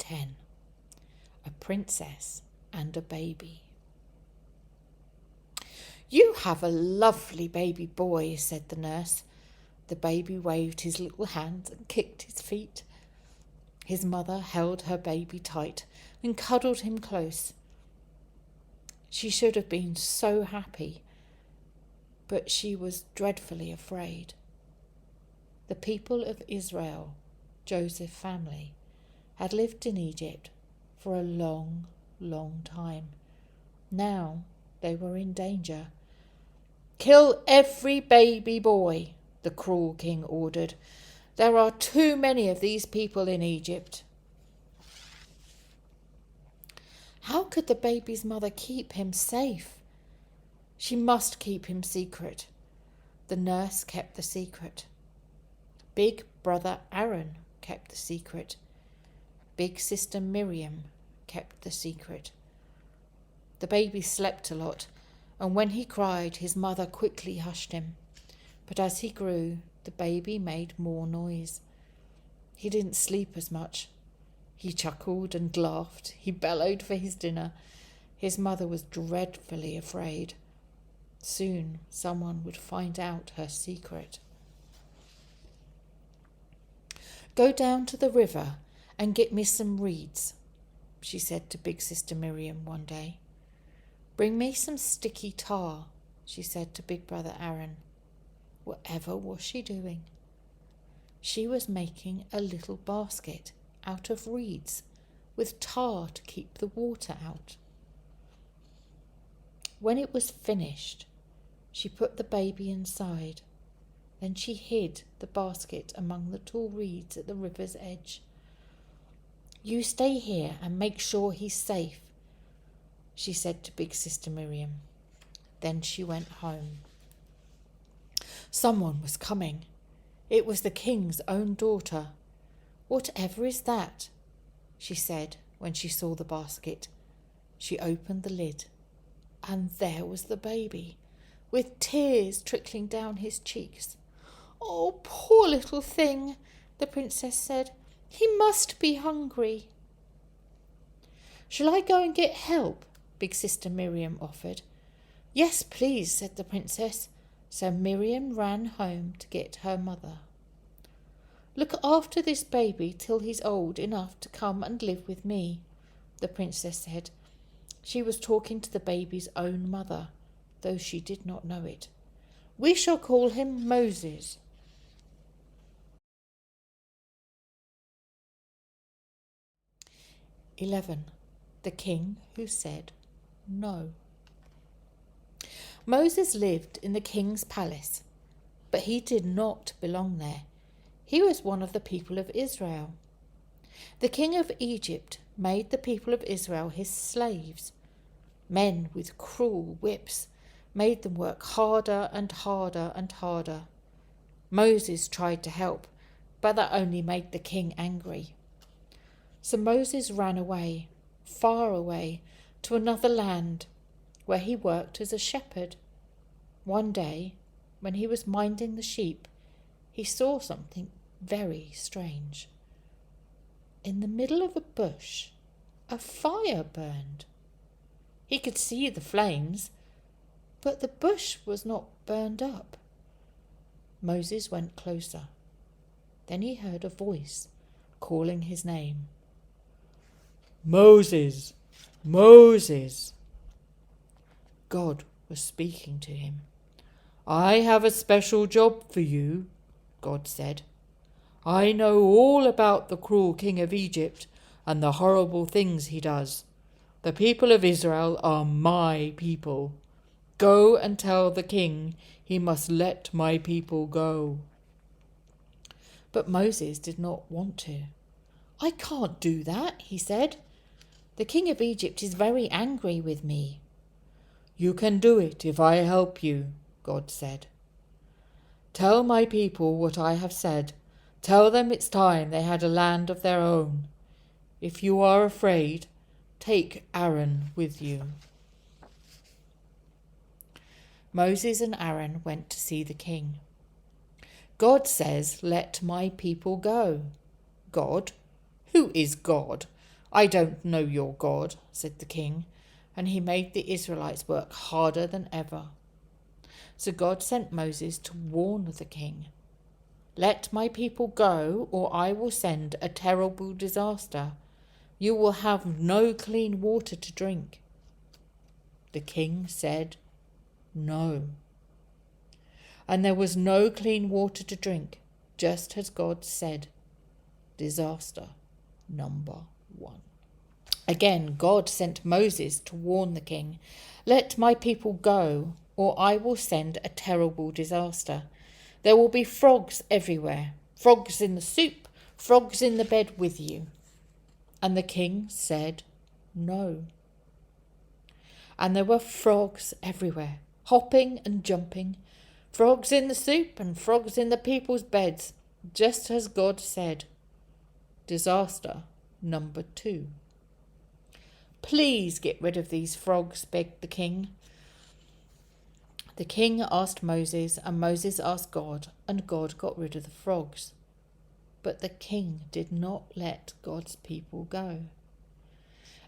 10. A Princess and a Baby. "You have a lovely baby boy," said the nurse. The baby waved his little hands and kicked his feet. His mother held her baby tight and cuddled him close. She should have been so happy, but she was dreadfully afraid. The people of Israel, Joseph's family, had lived in Egypt for a long, long time. Now they were in danger. "Kill every baby boy," the cruel king ordered. "There are too many of these people in Egypt." How could the baby's mother keep him safe? She must keep him secret. The nurse kept the secret. Big brother Aaron kept the secret. Big sister Miriam kept the secret. The baby slept a lot, and when he cried, his mother quickly hushed him. But as he grew, the baby made more noise. He didn't sleep as much. He chuckled and laughed. He bellowed for his dinner. His mother was dreadfully afraid. Soon someone would find out her secret. "Go down to the river and get me some reeds," she said to big sister Miriam one day. "Bring me some sticky tar," she said to big brother Aaron. Whatever was she doing? She was making a little basket out of reeds with tar to keep the water out. When it was finished, she put the baby inside. Then she hid the basket among the tall reeds at the river's edge. "You stay here and make sure he's safe," she said to big sister Miriam. Then she went home. Someone was coming. It was the king's own daughter. "Whatever is that?" she said when she saw the basket. She opened the lid, and there was the baby, with tears trickling down his cheeks. "Oh, poor little thing," the princess said. "He must be hungry." "Shall I go and get help?" big sister Miriam offered. "Yes, please," said the princess. So Miriam ran home to get her mother. "Look after this baby till he's old enough to come and live with me," the princess said. She was talking to the baby's own mother, though she did not know it. "We shall call him Moses." The king who said no. Moses lived in the king's palace, but he did not belong there. He was one of the people of Israel. The king of Egypt made the people of Israel his slaves. Men with cruel whips made them work harder and harder and harder. Moses tried to help, but that only made the king angry. So Moses ran away, far away, to another land, where he worked as a shepherd. One day, when he was minding the sheep, he saw something very strange. In the middle of a bush, a fire burned. He could see the flames, but the bush was not burned up. Moses went closer. Then he heard a voice calling his name. "Moses, Moses." God was speaking to him. "I have a special job for you," God said. "I know all about the cruel king of Egypt and the horrible things he does. The people of Israel are my people. Go and tell the king he must let my people go." But Moses did not want to. "I can't do that," he said. "The king of Egypt is very angry with me." "You can do it if I help you," God said. "Tell my people what I have said. Tell them it's time they had a land of their own. If you are afraid, take Aaron with you." Moses and Aaron went to see the king. "God says, let my people go." "God? Who is God?" I don't know your God, said the king, and he made the Israelites work harder than ever. So God sent Moses to warn the king. Let my people go, or I will send a terrible disaster. You will have no clean water to drink. The king said, no. And there was no clean water to drink, just as God said. Disaster number 1. Again, God sent Moses to warn the king. Let my people go, or I will send a terrible disaster. There will be frogs everywhere, frogs in the soup, frogs in the bed with you. And the king said, no. And there were frogs everywhere, hopping and jumping, frogs in the soup and frogs in the people's beds, just as God said. Disaster number 2. Please get rid of these frogs, begged the king. The king asked Moses, and Moses asked God, and God got rid of the frogs. But the king did not let God's people go.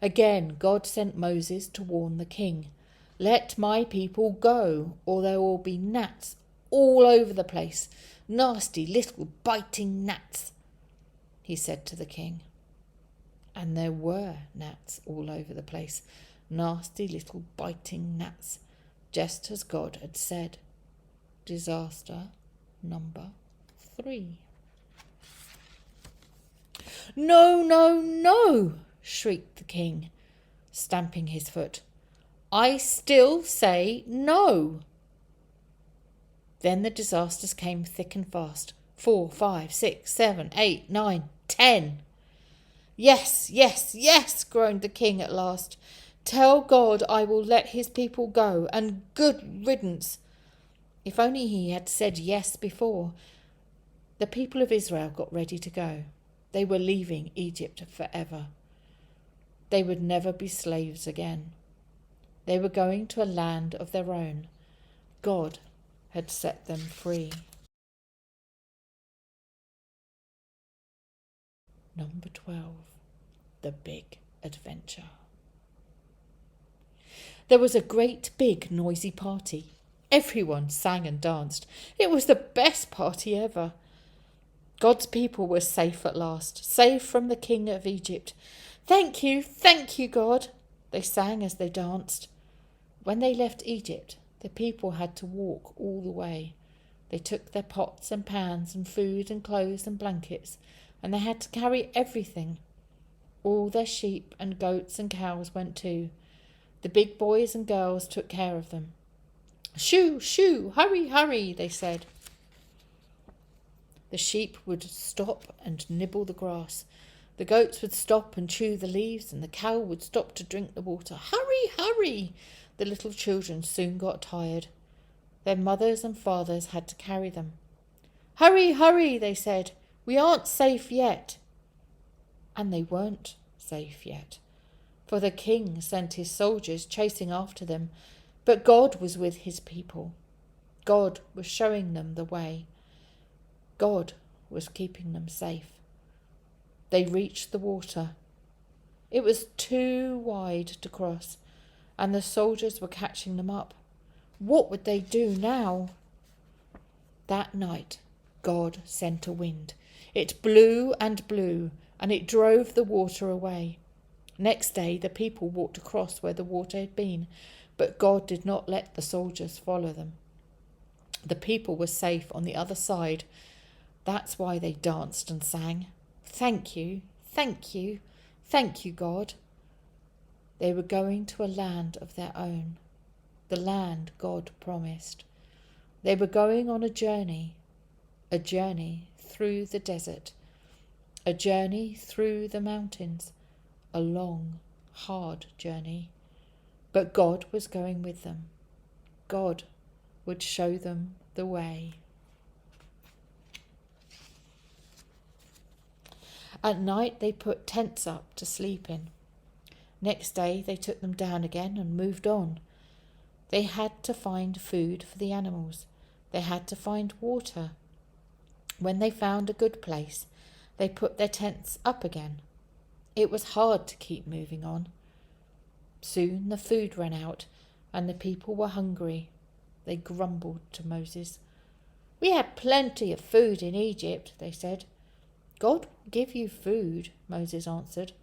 Again, God sent Moses to warn the king. Let my people go, or there will be gnats all over the place. Nasty little biting gnats, he said to the king. And there were gnats all over the place. Nasty little biting gnats, just as God had said. Disaster number 3. No, no, no, shrieked the king, stamping his foot. I still say no. Then the disasters came thick and fast. 4, 5, 6, 7, 8, 9, 10. Yes, yes, yes, groaned the king at last. Tell God I will let his people go, and good riddance. If only he had said yes before. The people of Israel got ready to go. They were leaving Egypt forever. They would never be slaves again. They were going to a land of their own. God had set them free. Number 12. The Big Adventure. There was a great big noisy party. Everyone sang and danced. It was the best party ever. God's people were safe at last, safe from the king of Egypt. Thank you, God, they sang as they danced. When they left Egypt, the people had to walk all the way. They took their pots and pans and food and clothes and blankets, and they had to carry everything. All their sheep and goats and cows went too. The big boys and girls took care of them. Shoo, shoo, hurry, hurry, they said. The sheep would stop and nibble the grass. The goats would stop and chew the leaves, and the cow would stop to drink the water. Hurry, hurry! The little children soon got tired. Their mothers and fathers had to carry them. Hurry, hurry, they said. We aren't safe yet. And they weren't safe yet, for the king sent his soldiers chasing after them. But God was with his people. God was showing them the way. God was keeping them safe. They reached the water. It was too wide to cross, and the soldiers were catching them up. What would they do now? That night, God sent a wind. It blew, and it drove the water away. Next day, the people walked across where the water had been, but God did not let the soldiers follow them. The people were safe on the other side. That's why they danced and sang. Thank you, thank you, thank you, God. They were going to a land of their own, the land God promised. They were going on a journey through the desert, a journey through the mountains, a long, hard journey. But God was going with them. God would show them the way. At night they put tents up to sleep in. Next day they took them down again and moved on. They had to find food for the animals. They had to find water. When they found a good place, they put their tents up again. It was hard to keep moving on. Soon the food ran out and the people were hungry. They grumbled to Moses. "We had plenty of food in Egypt," they said. "God will give you food," Moses answered.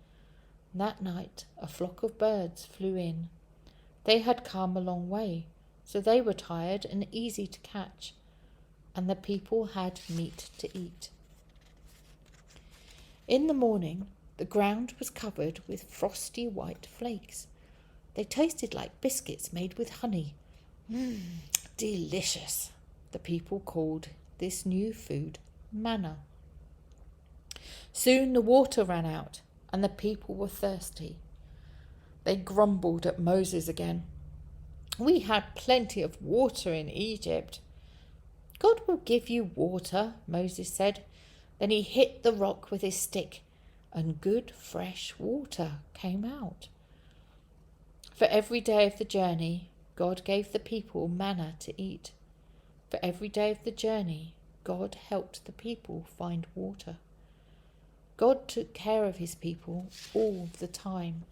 That night a flock of birds flew in. They had come a long way, so they were tired and easy to catch, and the people had meat to eat. In the morning, the ground was covered with frosty white flakes. They tasted like biscuits made with honey. Delicious! The people called this new food manna. Soon the water ran out, and the people were thirsty. They grumbled at Moses again. "We had plenty of water in Egypt." "God will give you water," Moses said. Then he hit the rock with his stick, and good fresh water came out. For every day of the journey, God gave the people manna to eat. For every day of the journey, God helped the people find water. God took care of his people all the time.